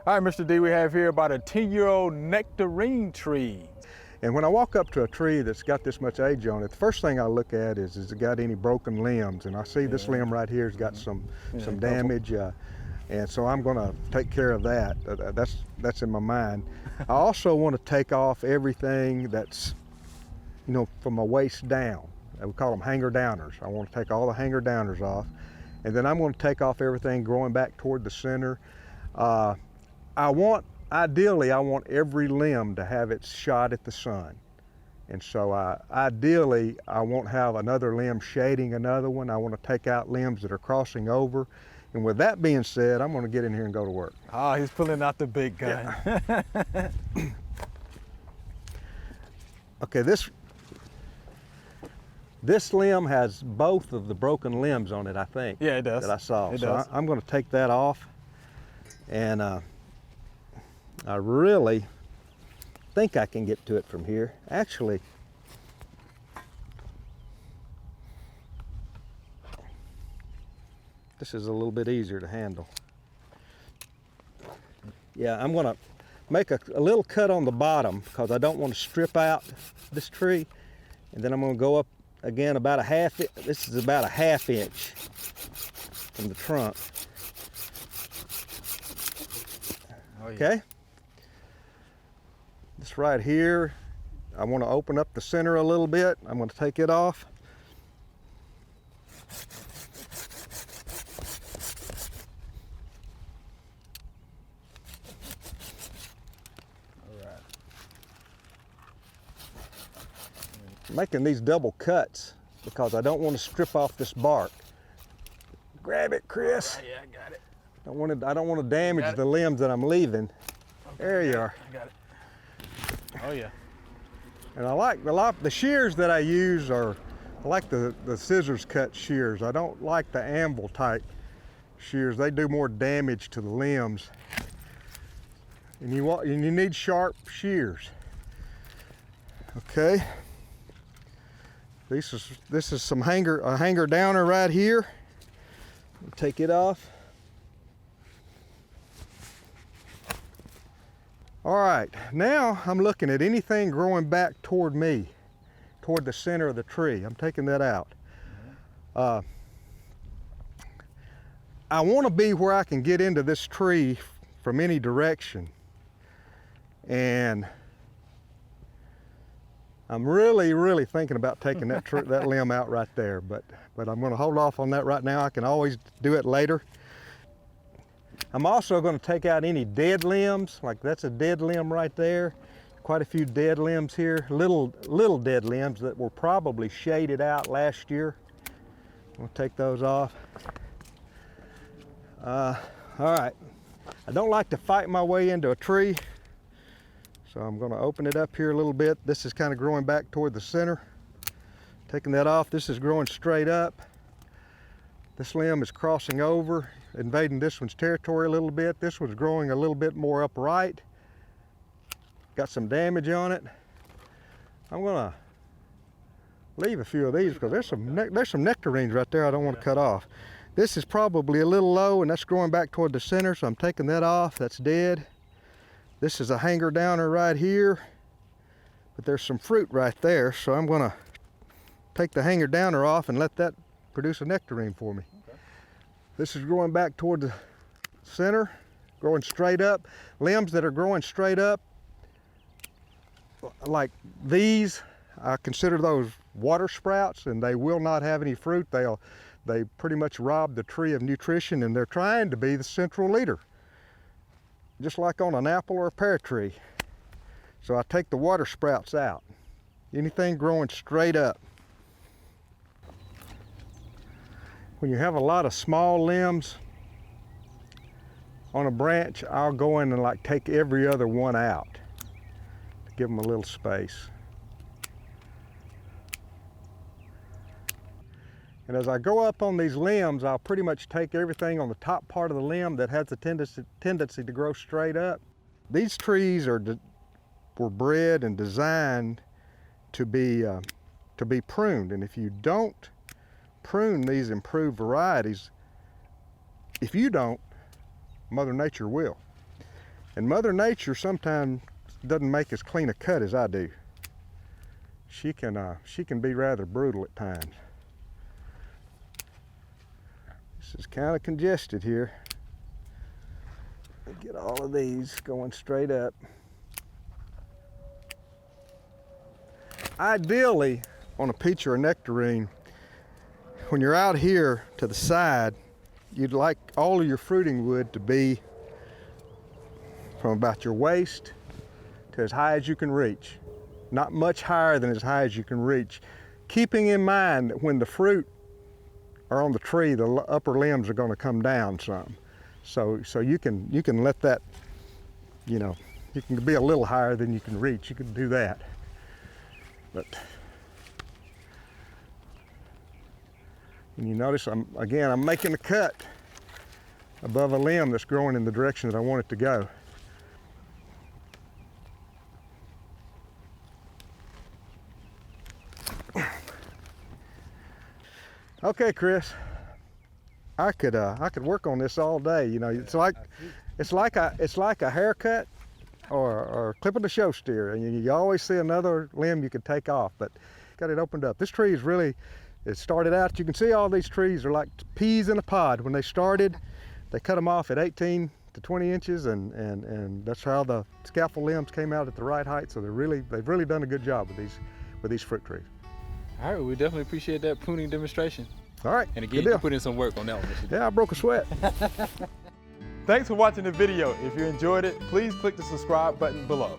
All right, Mr. D, we have here about a 10-year-old nectarine tree. And when I walk up to a tree that's got this much age on it, the first thing I look at is it got any broken limbs? And I see this limb right here has got some damage, and so I'm going to take care of that. That's in my mind. I also want to take off everything that's, you know, from my waist down. We call them hanger downers. I want to take all the hanger downers off, and then I'm going to take off everything growing back toward the center. Ideally, I want every limb to have its shot at the sun. And so ideally, I won't have another limb shading another one. I want to take out limbs that are crossing over. And with that being said, I'm going to get in here and go to work. Ah, he's pulling out the big gun. Yeah. Okay, this limb has both of the broken limbs on it, I think. Yeah, it does. That I saw. It so does. I'm going to take that off. And I really think I can get to it from here. Actually, this is a little bit easier to handle. Yeah, I'm going to make a little cut on the bottom because I don't want to strip out this tree. And then I'm going to go up again about a half. This is about a ½ inch from the trunk. Oh, yeah. Okay. This right here, I want to open up the center a little bit. I'm going to take it off. All right. Making these double cuts because I don't want to strip off this bark. Grab it, Chris. Yeah, I got it. I don't want to damage the limbs that I'm leaving. Okay, there you are. I got it. Oh yeah. And I like the shears that I use I like the scissors cut shears. I don't like the anvil type shears. They do more damage to the limbs. And you need sharp shears. Okay. This is a hanger downer right here. Take it off. All right, now I'm looking at anything growing back toward me, toward the center of the tree. I'm taking that out. I want to be where I can get into this tree from any direction. And I'm really thinking about taking that limb out right there, but I'm going to hold off on that right now. I can always do it later. I'm also going to take out any dead limbs, like that's a dead limb right there. Quite a few dead limbs here, little dead limbs that were probably shaded out last year. We'll take those off. All right, I don't like to fight my way into a tree, so I'm going to open it up here a little bit. This is kind of growing back toward the center. Taking that off, this is growing straight up. This limb is crossing over, invading this one's territory a little bit. This one's growing a little bit more upright. Got some damage on it. I'm gonna leave a few of these because there's some nectarines right there I don't want to cut off. This is probably a little low and that's growing back toward the center, so I'm taking that off. That's dead. This is a hanger downer right here, but there's some fruit right there, so I'm gonna take the hanger downer off and let that produce a nectarine for me. Okay. This is growing back toward the center, growing straight up. Limbs that are growing straight up, like these, I consider those Watersprouts, and they will not have any fruit. They pretty much rob the tree of nutrition, and they're trying to be the central leader, just like on an apple or a pear tree. So I take the Watersprouts out. Anything growing straight up. When you have a lot of small limbs on a branch, I'll go in and like take every other one out to give them a little space. And as I go up on these limbs, I'll pretty much take everything on the top part of the limb that has a tendency to grow straight up. These trees were bred and designed to be pruned, and if you don't prune these improved varieties, if you don't, Mother Nature will. And Mother Nature sometimes doesn't make as clean a cut as I do. She can be rather brutal at times. This is kind of congested here. Get all of these going straight up. Ideally, on a peach or a nectarine, when you're out here to the side, you'd like all of your fruiting wood to be from about your waist to as high as you can reach. Not much higher than as high as you can reach. Keeping in mind that when the fruit are on the tree, the upper limbs are going to come down some. So you can let that, you know, you can be a little higher than you can reach. You can do that. But and you notice I'm making a cut above a limb that's growing in the direction that I want it to go. Okay, Chris, I could work on this all day. You know, it's like a haircut or clipping a show steer, and you always see another limb you could take off, but got it opened up. This tree is really, it started out, you can see all these trees are like peas in a pod. When they started, they cut them off at 18 to 20 inches, and that's how the scaffold limbs came out at the right height. So they've really done a good job with these fruit trees. All right, we definitely appreciate that pruning demonstration. All right, and again, you put in some work on that one. Yeah, I broke a sweat. Thanks for watching the video. If you enjoyed it, please click the subscribe button below.